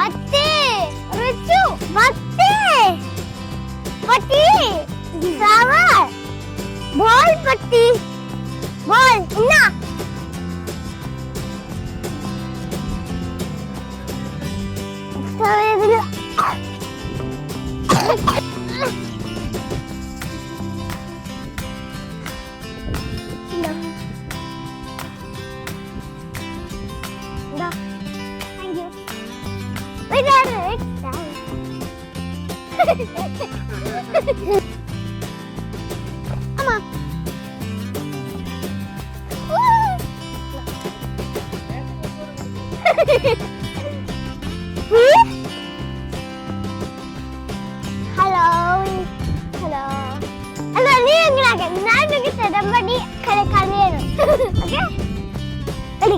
പട്ടി റിച്ചു പട്ടി പട്ടി ഫ്ലവർ ബോൾ പട്ടി ബോൾ ഇന്ന Hello. Hello. Hello, ni enggak nak kita sedang badi kali-kalian. Okay?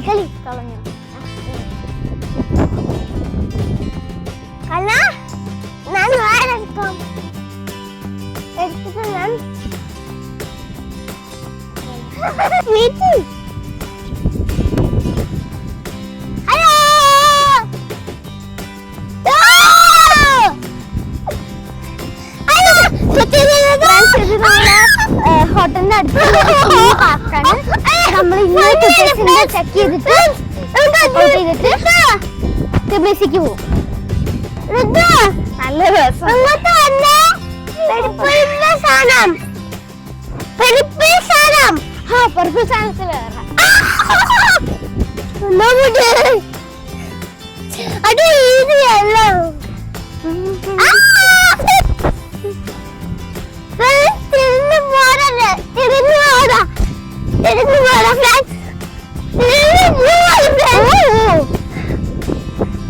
Kali kalau ni. Kana? Nan ada kom. Itu nan. Meeting. ഹോട്ടലിന്റെ അടുത്ത് പാർക്കാണ്. നമ്മൾ ഇന്ന് ചെക്ക് ചെയ്തിട്ട് ടിബ്ലിസിക്ക് പോകും. നല്ല രസം. പെരുപ്പിൽ സാധനത്തിൽ അത് ഈസിയല്ല.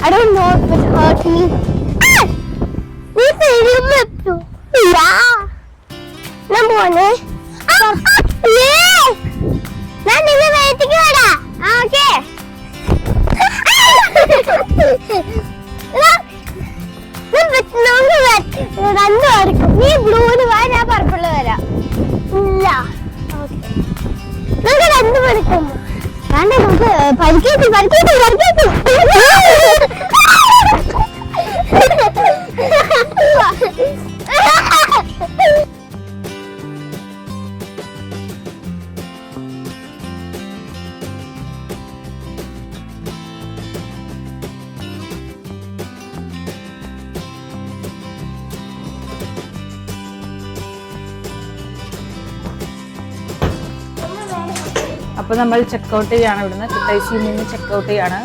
I don't know if it hurt me. Number one, eh? Okay. നീ ബ്ലൂന് വാ, ഞാൻ പർപ്പിള് വരാം. ഇല്ല, നമുക്ക് രണ്ടു മണിക്കും വേണ്ടേ, നമുക്ക് പരിക്കേറ്റു. അപ്പോൾ നമ്മൾ ചെക്കൗട്ട് ചെയ്യാണ്. ഇവിടുന്ന് കിട്ടൈസിയിൽ നിന്ന് ചെക്കൗട്ട് ചെയ്യാണ്.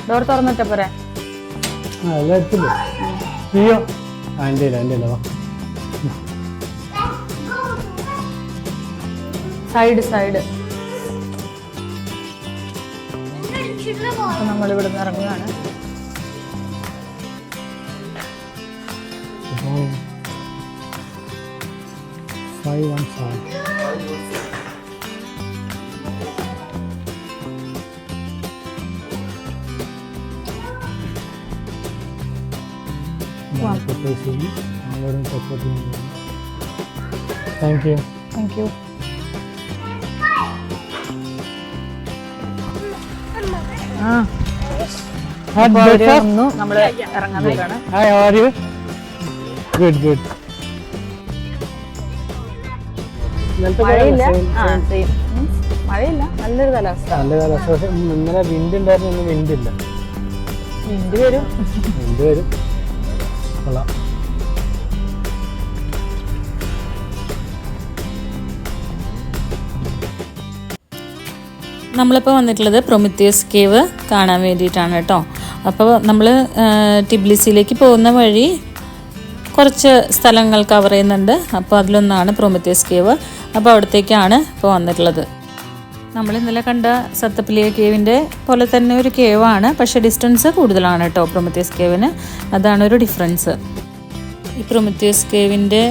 ഡോർ തുറന്നിട്ട പോരെ? സൈഡ് നമ്മൾ ഇവിടുന്ന് ഇറങ്ങുകയാണ്. Thank you. നമ്മള് ഇറങ്ങാൻ നിൽക്കുകയാണ്. Hi, how are you? Good. മഴയില്ല, മഴയില്ല, നല്ലൊരു കാലാവസ്ഥ. പക്ഷെ ഇന്നലെ വിൻഡ് ഉണ്ടായിരുന്നു, ഇന്ന് വിൻഡില്ല. വിൻഡ് വരും. കൊള്ളാം. നമ്മളിപ്പോൾ വന്നിട്ടുള്ളത് പ്രൊമിത്തിയസ് കേവ് കാണാൻ വേണ്ടിയിട്ടാണ് കേട്ടോ. അപ്പോൾ നമ്മൾ ടിബ്ലിസിയിലേക്ക് പോകുന്ന വഴി കുറച്ച് സ്ഥലങ്ങൾ കവർ ചെയ്യുന്നുണ്ട്. അപ്പോൾ അതിലൊന്നാണ് പ്രൊമിത്തിയസ് കേവ്. അപ്പോൾ അവിടത്തേക്കാണ് ഇപ്പോൾ വന്നിട്ടുള്ളത്. നമ്മൾ ഇന്നലെ കണ്ട സത്തപ്പിലിയ കേവിൻ്റെ പോലെ തന്നെ ഒരു കേവാണ്, പക്ഷേ ഡിസ്റ്റൻസ് കൂടുതലാണ് കേട്ടോ പ്രൊമിത്തിയസ് കേവിന്. അതാണ് ഒരു ഡിഫറൻസ്. ഈ പ്രൊമിത്തിയസ് കേവിൻ്റെ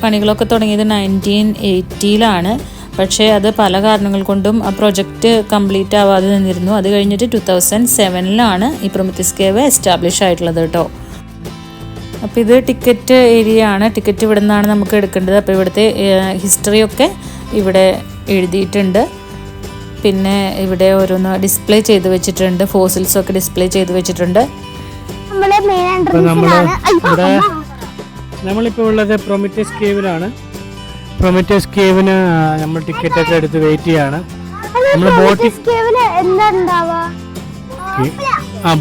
പണികളൊക്കെ തുടങ്ങിയത് 1980-ലാണ്. പക്ഷേ അത് പല കാരണങ്ങൾ കൊണ്ടും ആ പ്രൊജക്റ്റ് കംപ്ലീറ്റ് ആവാതെ നിന്നിരുന്നു. അത് കഴിഞ്ഞിട്ട് 2007-ലാണ് ഈ പ്രൊമിത്തിയസ് കേവ് എസ്റ്റാബ്ലിഷ് ആയിട്ടുള്ളത് കേട്ടോ. അപ്പോൾ ഇത് ടിക്കറ്റ് ഏരിയ ആണ്. ടിക്കറ്റ് ഇവിടെ നിന്നാണ് നമുക്ക് എടുക്കേണ്ടത്. അപ്പോൾ ഇവിടുത്തെ ഹിസ്റ്ററിയൊക്കെ ഇവിടെ എഴുതിയിട്ടുണ്ട്. പിന്നെ ഇവിടെ ഓരോന്ന് ഡിസ്പ്ലേ ചെയ്ത് വെച്ചിട്ടുണ്ട്, ഫോസിൽസ് ഒക്കെ ഡിസ്പ്ലേ ചെയ്ത് വെച്ചിട്ടുണ്ട്. നമ്മള് മെയിൻ ഇപ്പൊ എൻട്രൻസിലാണ്. ഇവിടെ നമ്മളിപ്പോൾ ഉള്ളത് പ്രൊമിറ്റസ് കേവിലാണ്. പ്രൊമിറ്റസ് കേവിന് നമ്മൾ ടിക്കറ്റ് ഒക്കെ എടുത്ത് വെയിറ്റ് ചെയ്യാണ്. നമ്മൾ എന്താ ഉണ്ടാവാ?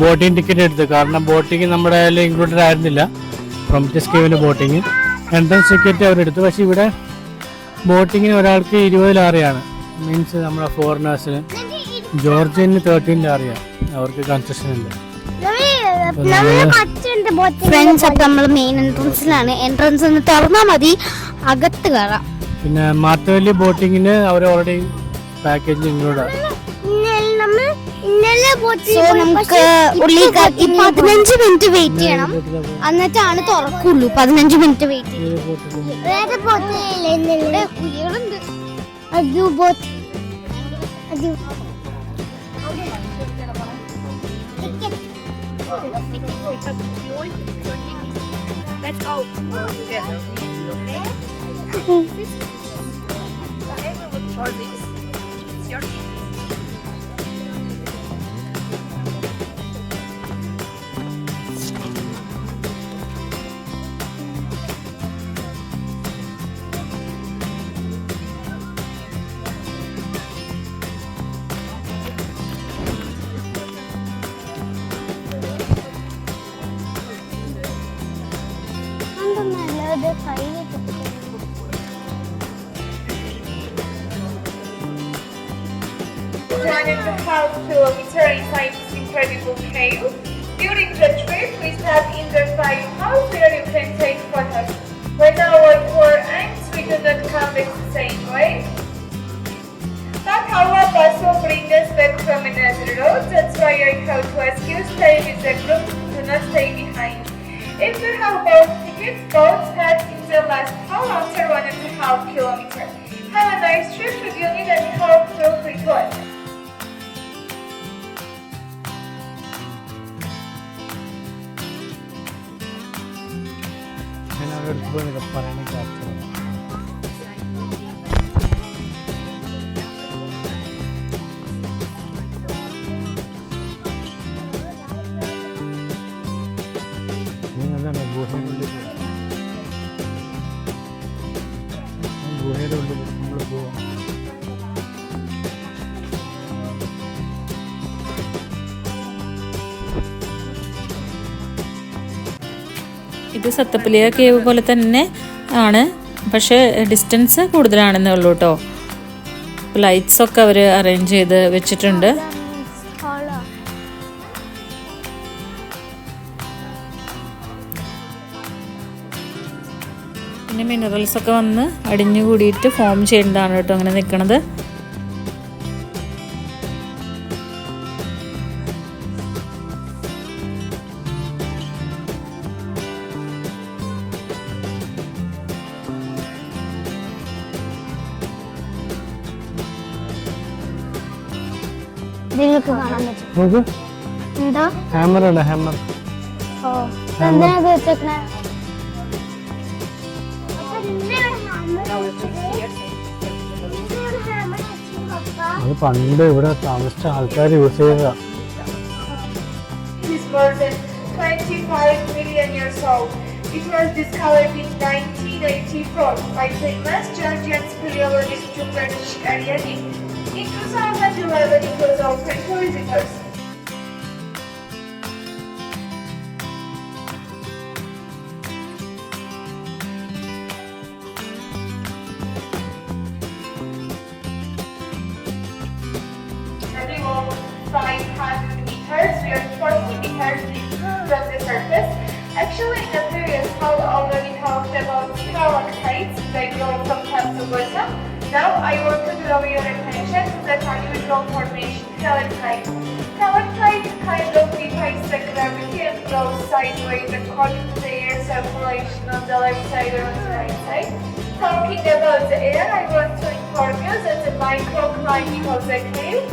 ബോട്ടിംഗ് ടിക്കറ്റ് എടുത്ത്, കാരണം ബോട്ടിങ് നമ്മുടെ അതിൽ ഇൻക്ലൂഡഡ് ആയിരുന്നില്ല. പ്രൊമിറ്റസ് കേവിന്റെ ബോട്ടിങ് എൻട്രൻസ് ടിക്കറ്റ് അവരെടുത്തു. പക്ഷെ ഇവിടെ ബോട്ടിങ്ങിന് ഒരാൾക്ക് 20 ലാറിയാണ്. മീൻസ് നമ്മുടെ ഫോറിനേഴ്സിന്. ജോർജിയന് 13 ലാറിയാണ്. അവർക്ക് കൺസെഷൻ ഉണ്ട്. ഫ്രണ്ട്സ്, അപ്പൊ നമ്മള് മെയിൻ എൻട്രൻസിലാണ്. എൻട്രൻസ് ഒന്ന് തുറന്നാൽ മതി, അകത്ത് കയറാം. പിന്നെ മാർട്ടവല്ലി ബോട്ടിങ്ങിന് അവർ ഓൾറെഡി പാക്കേജിൽ ഇൻക്ലൂഡാണ്. നമുക്ക് ഉള്ളിൽ 15 മിനിറ്റ് വെയിറ്റ് ചെയ്യണം, എന്നിട്ടാണ് തുറക്കുള്ളൂ. 15 മിനിറ്റ് വെയിറ്റ് ചെയ്യും. kilometer inside this incredible cave. During the trip, we stop in the firehouse where you can take photos. When our tour ends, we do not come back the same way. But our bus will bring us back from another road. That's why I have to ask you, stay with the group, do not stay behind. If you have bought tickets, both head in the last hall after 1.5 kilometers. Have a nice trip. Should you need any help, feel free to ask. ഗുഹയുടെ ഉള്ളിൽ നമ്മൾ പോവാം. ഇത് സത്തപ്പലിയ cave പോലെ തന്നെ ആണ്, പക്ഷേ distance കൂടുതലാണെന്നേ ഉള്ളൂ കേട്ടോ. ലൈറ്റ്സ് ഒക്കെ അവർ അറേഞ്ച് ചെയ്ത് വെച്ചിട്ടുണ്ട്. പിന്നെ മിനറൽസ് ഒക്കെ വന്ന് അടിഞ്ഞു കൂടിയിട്ട് ഫോം ചെയ്യുന്നതാണ് കേട്ടോ അങ്ങനെ നിൽക്കുന്നത്. നിങ്ങൾക്ക് കാണാൻ പറ്റും. നോക്ക്, എന്താ ഹാമർ ഉണ്ട്, ഹാമർ. ഓ, എന്തിനാ ഇത് വെച്ചേക്കണേ? അത് പണ്ട് ഇവിടെ താമസിച്ച ആൾക്കാർ യൂസ് ചെയ്തതാ. It is more than 25 million years old. It was discovered in 1984 by famous Georgian speleologist George Ariadne. In 2011, it was open to visitors. Every wall 500 meters, we are 40 meters deep from the surface. Actually, in the previous hall, already talked about stalactites. They grow from top to bottom. Now I want to draw your attention to the unusual formation, stalactite. Stalactite kind of defies the gravity and grows sideways according to the air circulation on the left side or on the right side. Talking about the air, I want to inform you that the microclimate of the cave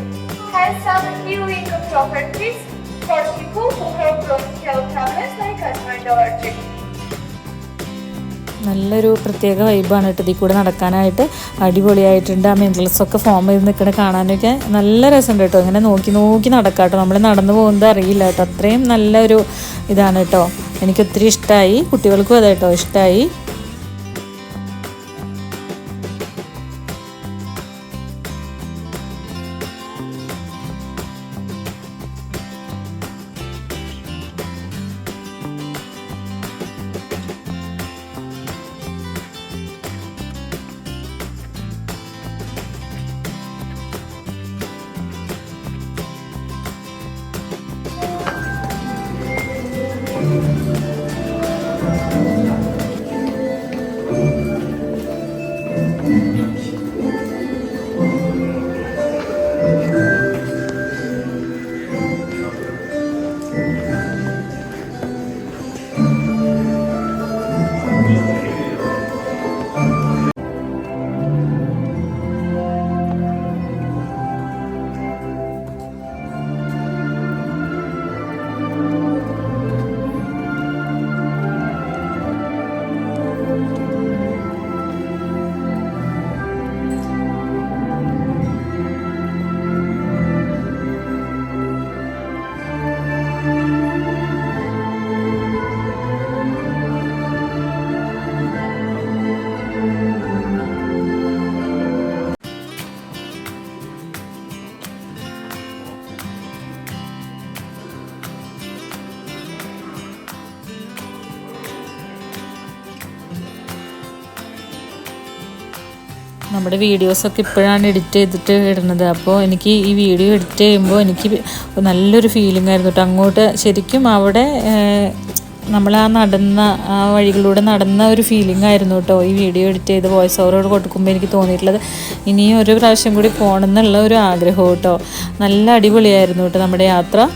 has some healing properties for people who have bronchial problems like asthma and allergic. നല്ലൊരു പ്രത്യേക വൈബാണ് കേട്ടോ ഇതിൽ കൂടെ നടക്കാനായിട്ട്. അടിപൊളിയായിട്ടുണ്ട്. ആ മിനറൽസൊക്കെ form ചെയ്ത് നിൽക്കണ കാണാനൊക്കെ നല്ല രസമുണ്ട് കേട്ടോ. ഇങ്ങനെ നോക്കി നോക്കി നടക്കാം കേട്ടോ. നമ്മൾ നടന്നു പോകുന്നത് അറിയില്ല കേട്ടോ. അത്രയും നല്ലൊരു ഇതാണ് കേട്ടോ. എനിക്കൊത്തിരി ഇഷ്ടമായി, കുട്ടികൾക്കും അതെ കേട്ടോ ഇഷ്ടമായി. നമ്മുടെ വീഡിയോസൊക്കെ ഇപ്പോഴാണ് എഡിറ്റ് ചെയ്തിട്ട് ഇടുന്നത്. അപ്പോൾ എനിക്ക് ഈ വീഡിയോ എഡിറ്റ് ചെയ്യുമ്പോൾ എനിക്ക് നല്ലൊരു ഫീലിംഗ് ആയിരുന്നു കേട്ടോ. അങ്ങോട്ട് ശരിക്കും അവിടെ നമ്മൾ ആ വഴികളിലൂടെ നടന്ന ഒരു ഫീലിംഗ് ആയിരുന്നു കേട്ടോ. ഈ വീഡിയോ എഡിറ്റ് ചെയ്ത് വോയിസ് ഓവറോട് കൊടുക്കുമ്പോൾ എനിക്ക് തോന്നിയിട്ടുള്ളത് ഇനിയും ഒരു പ്രാവശ്യം കൂടി പോകണം എന്നുള്ള ഒരു ആഗ്രഹം കേട്ടോ. നല്ല അടിപൊളിയായിരുന്നു കേട്ടോ നമ്മുടെ യാത്ര.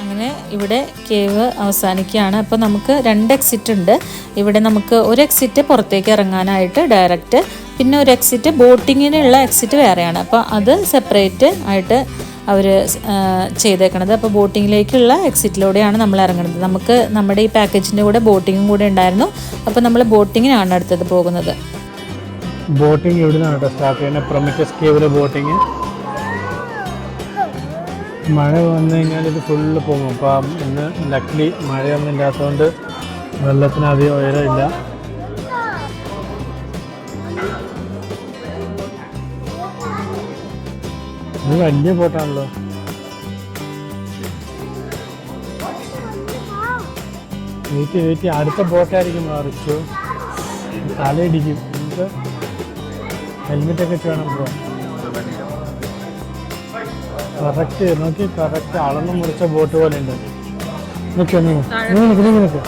അങ്ങനെ ഇവിടെ കേവ് അവസാനിക്കുകയാണ്. അപ്പോൾ നമുക്ക് 2 എക്സിറ്റ് ഉണ്ട്. ഇവിടെ നമുക്ക് ഒരു എക്സിറ്റ് പുറത്തേക്ക് ഇറങ്ങാനായിട്ട് ഡയറക്റ്റ്, പിന്നെ ഒരു എക്സിറ്റ് ബോട്ടിങ്ങിനുള്ള എക്സിറ്റ് വേറെയാണ്. അപ്പോൾ അത് സെപ്പറേറ്റ് ആയിട്ട് അവർ ചെയ്തേക്കണത്. അപ്പോൾ ബോട്ടിങ്ങിലേക്കുള്ള എക്സിറ്റിലൂടെയാണ് നമ്മൾ ഇറങ്ങുന്നത്. നമുക്ക് നമ്മുടെ ഈ പാക്കേജിൻ്റെ കൂടെ ബോട്ടിങ്ങും കൂടെ ഉണ്ടായിരുന്നു. അപ്പോൾ നമ്മൾ ബോട്ടിങ്ങിനാണ് അടുത്തത് പോകുന്നത്. ബോട്ടിങ് ഇവിടെ നിന്നാണ് സ്റ്റാർട്ട് ചെയ്യുന്നത്. പ്രൊമിറ്റസ് കേവിലെ ബോട്ടിങ്. മഴ വന്നു കഴിഞ്ഞാൽ ഇത് ഫുള്ള് പോകും. അപ്പം ഇന്ന് ലക്ലി മഴയൊന്നും ഇല്ലാത്തതുകൊണ്ട് വെള്ളത്തിന് അധികം ഉയരമില്ല. ഇത് വലിയ ബോട്ടാണല്ലോ. വെയിറ്റ് അടുത്ത ബോട്ടായിരിക്കും മറിച്ചു. തലയിടിക്കും. നമുക്ക് ഹെൽമെറ്റൊക്കെ ഇട്ട് വേണം പോകാൻ. കറക്റ്റ് നോക്കി, കറക്റ്റ് അളന്ന് മുറിച്ച ബോട്ട് പോലെ ഉണ്ട്. നിൽക്കുക നിൽക്കുക.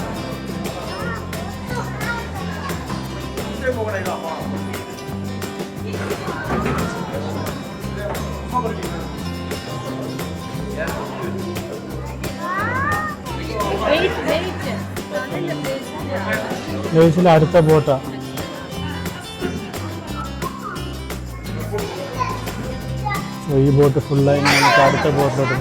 അടുത്ത ബോട്ടാ. ഈ ബോട്ട് ഫുള്ളായി നമുക്ക് അടുത്ത ബോട്ടിലോട്ട്.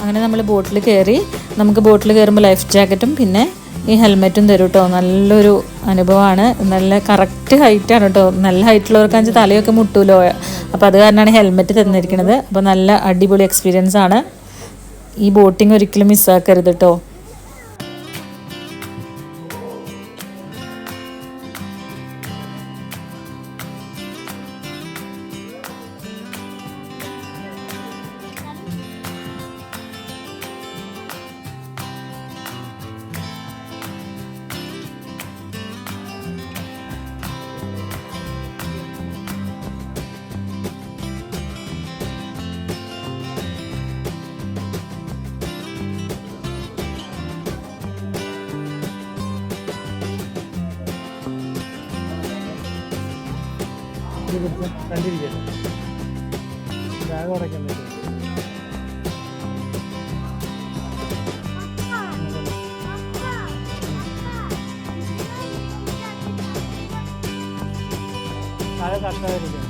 അങ്ങനെ നമ്മൾ ബോട്ടിൽ കയറി. നമുക്ക് ബോട്ടിൽ കയറുമ്പോൾ ലൈഫ് ജാക്കറ്റും പിന്നെ ഈ ഹെൽമെറ്റും തരും കേട്ടോ. നല്ലൊരു അനുഭവമാണ്. നല്ല കറക്റ്റ് ഹൈറ്റാണ് കേട്ടോ. നല്ല ഹൈറ്റുള്ളവർക്കാണെന്ന് വെച്ചാൽ തലയൊക്കെ മുട്ടൂലോ. അപ്പോൾ അത് കാരണമാണ് ഹെൽമെറ്റ് തന്നിരിക്കുന്നത്. അപ്പോൾ നല്ല അടിപൊളി എക്സ്പീരിയൻസ് ആണ്. ഈ ബോട്ടിങ് ഒരിക്കലും മിസ്സാക്കരുത് കേട്ടോ. കണ്ടിരിക്കട്ടെ, ബാഗ് ഉടക്കണ്ടേ. താഴെ തട്ടാതിരിക്കണം.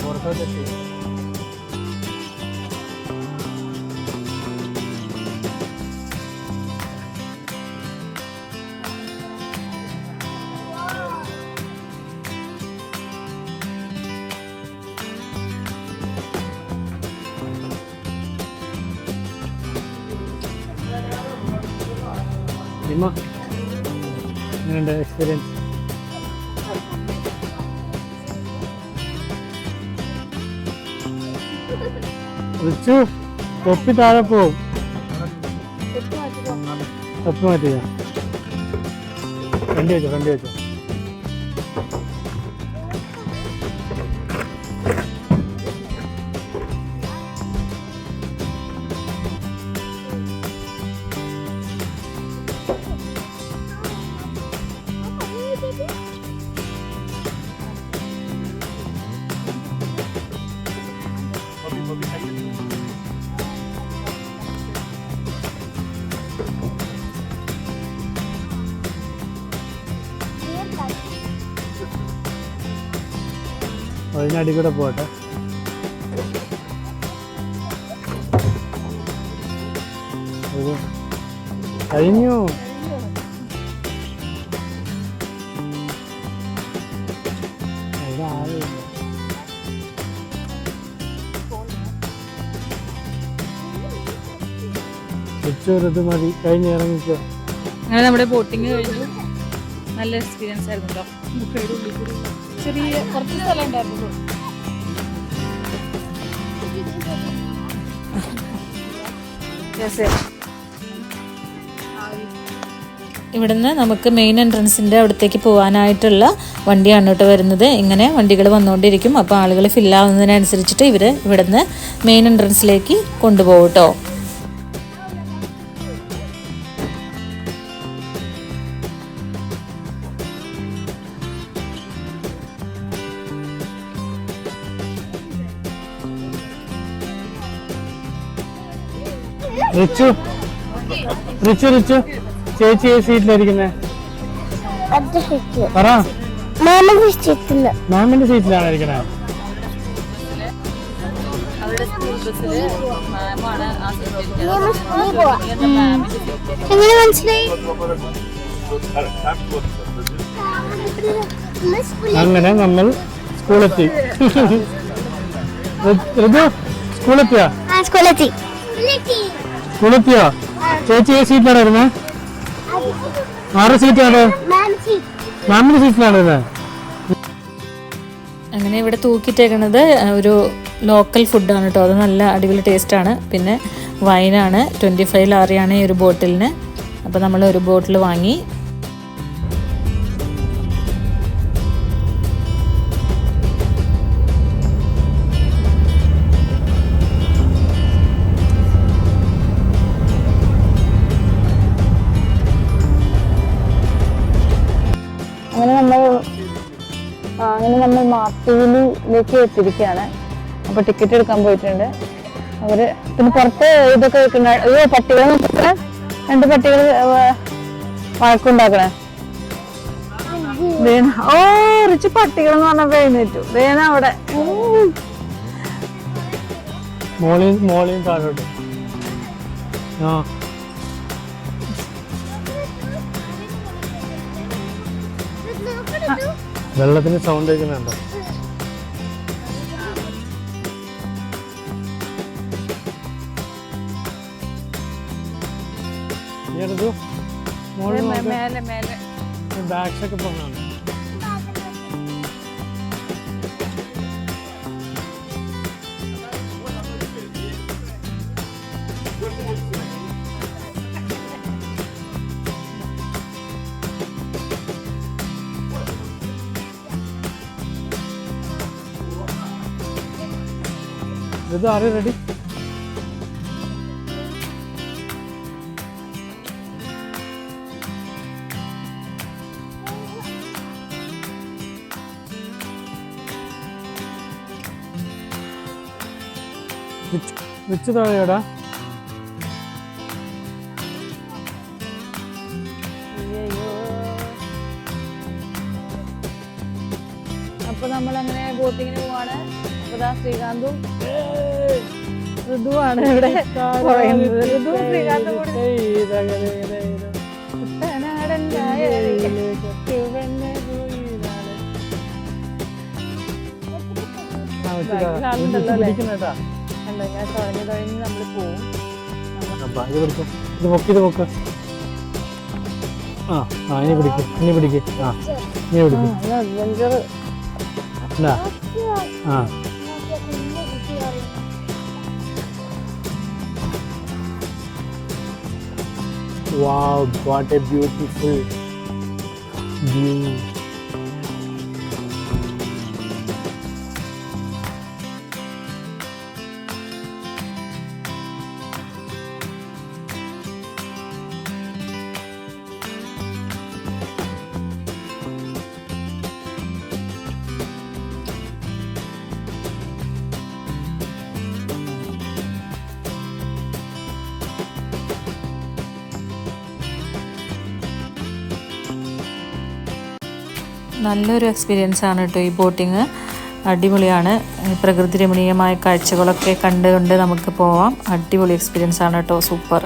പുറത്തോട്ടെത്തി. എങ്ങനെയുണ്ട് എക്സ്പീരിയൻസ്? റിച്ചു തൊപ്പി താഴെ പോവും. തൊപ്പി മാറ്റിയ ഫ്രണ്ട് വെച്ചോ. അതിനടി കൂടെ പോട്ടെ. കഴിഞ്ഞു. ഇത് മതി, കഴിഞ്ഞ് ഇറങ്ങിക്കോ. അങ്ങനെ നമ്മുടെ ബോട്ടിങ് കഴിഞ്ഞു. നല്ല എക്സ്പീരിയൻസ് ആയിരുന്നു കേട്ടോ. ചെറിയ കുറച്ച് സ്ഥലം ഉണ്ടായിരുന്നു. ഇവിടുന്ന് നമുക്ക് മെയിൻ എൻട്രൻസിൻ്റെ അവിടത്തേക്ക് പോകാനായിട്ടുള്ള വണ്ടിയാണ് കേട്ടോ വരുന്നത്. ഇങ്ങനെ വണ്ടികൾ വന്നുകൊണ്ടിരിക്കും. അപ്പോൾ ആളുകൾ ഫില്ലാവുന്നതിനനുസരിച്ചിട്ട് ഇവർ ഇവിടുന്ന് മെയിൻ എൻട്രൻസിലേക്ക് കൊണ്ടുപോകും കേട്ടോ. റിച്ചു ചേച്ചി ഏത് സീറ്റിലായിരിക്കുന്നേ? പറ. മാമിന്റെ സീറ്റിലാണ് ഇരിക്കണേ. എങ്ങനെ മനസ്സിലായി? അങ്ങനെ നമ്മൾ സ്കൂളെത്തി. സ്കൂളെത്തിയോ? സ്കൂളെത്തിയോ? ചേച്ചി ഏത് സീറ്റിലാണ് വരുന്നത്? 6 സീറ്റാണ്. മാമിന്റെ സീറ്റിലാണ് വരുന്നത്. അങ്ങനെ ഇവിടെ തൂക്കിയിട്ടേക്കുന്നത് ഒരു ലോക്കൽ ഫുഡാണ് കേട്ടോ. അത് നല്ല അടിപൊളി ടേസ്റ്റാണ്. പിന്നെ വൈനാണ്. 25 ലാറിയാണ് ഈ ഒരു ബോട്ടിലിന്. അപ്പോൾ നമ്മൾ ഒരു ബോട്ടിൽ വാങ്ങി. അങ്ങനെ നമ്മൾ മാർട്ടിയിലേക്ക് എത്തിയിരിക്കുകയാണ്. അപ്പോൾ ടിക്കറ്റ് എടുക്കാൻ പോയിട്ടുണ്ട് അവർ. പിന്നെ പുറത്ത് ഇതൊക്കെ വെക്കുന്ന പട്ടികൾ നോക്കണേ. 2 പട്ടികൾ വഴക്കുണ്ടാക്കണേ. ഓ റിച്ച് പട്ടികൾ എന്ന് പറഞ്ഞപ്പോ എഴുന്നേറ്റു. വേന അവിടെ മോളിയും താഴോട്ട്. വെള്ളത്തിന് സൗണ്ട് കേൾക്കുന്നുണ്ടോ? ബാഗ്സ് ഒക്കെ പോകാണ്. Are you ready? വെച്ച് താഴെയോടാ. അപ്പൊ നമ്മളങ്ങനെ ബോട്ടിങ്ങിന് പോവാണ്. അപ്പൊ ശ്രീകാന്തും ഋതുവാണ് ഇവിടെ പറയുന്നത്. ഋതുവും ശ്രീകാന്തും കൂടി കണ്ടോ, ഞാൻ തുഴഞ്ഞ് നമ്മള് പോവും. ഇത് പൊക്ക്. ഇനി പിടിക്ക്. ഇനി പിടിക്ക്. Adventure. Wow, what a beautiful view. നല്ലൊരു എക്സ്പീരിയൻസ് ആണ് കേട്ടോ ഈ ബോട്ടിങ്. അടിപൊളിയാണ്. പ്രകൃതി രമണീയമായ കാഴ്ചകളൊക്കെ കണ്ടുകൊണ്ട് നമുക്ക് പോവാം. അടിപൊളി എക്സ്പീരിയൻസ് ആണ് കേട്ടോ. സൂപ്പർ.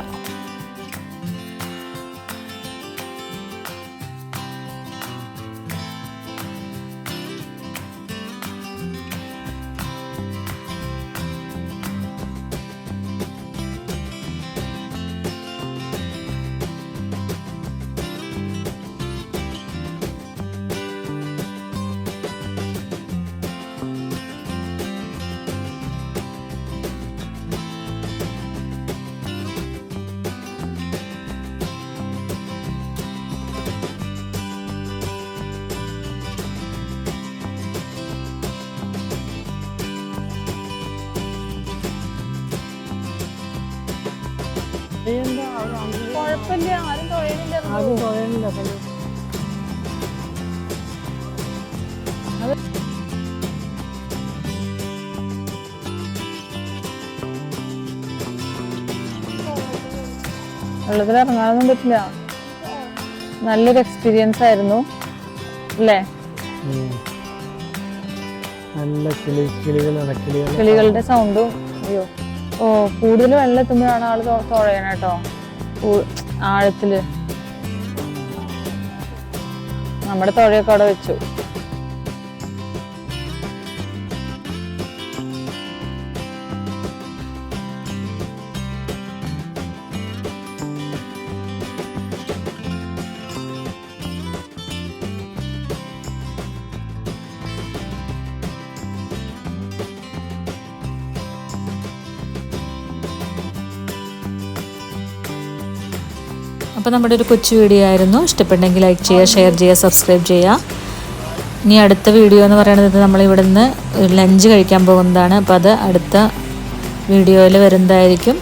കുഴപ്പമില്ല, ആരും തുഴയുന്നില്ല. വെള്ളത്തിൽ ഇറങ്ങാനൊന്നും പറ്റില്ല. നല്ലൊരു എക്സ്പീരിയൻസ് ആയിരുന്നു അല്ലേ? നല്ല കിളികളുടെ സൗണ്ടും. അയ്യോ, കൂടുതൽ വെള്ളം എത്തുമ്പോഴാണ് ആള് തുഴയണം കേട്ടോ. ആഴത്തില് നമ്മുടെ തുഴയൊക്കെ അവിടെ വെച്ചു. അപ്പോൾ നമ്മുടെ ഒരു കൊച്ചു വീഡിയോ ആയിരുന്നു. ഇഷ്ടപ്പെട്ടെങ്കിൽ ലൈക്ക് ചെയ്യുക, ഷെയർ ചെയ്യുക, സബ്സ്ക്രൈബ് ചെയ്യുക. ഇനി അടുത്ത വീഡിയോ എന്ന് പറയുന്നത് നമ്മൾ ഇവിടെ നിന്ന് ലഞ്ച് കഴിക്കാൻ പോകുന്നതാണ്. അപ്പോൾ അത് അടുത്ത വീഡിയോയിൽ വരുന്നതായിരിക്കും.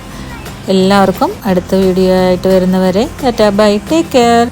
എല്ലാവർക്കും അടുത്ത വീഡിയോ ആയിട്ട് വരുന്നവരെ ടാറ്റാ ബൈ, ടേക്ക് കെയർ.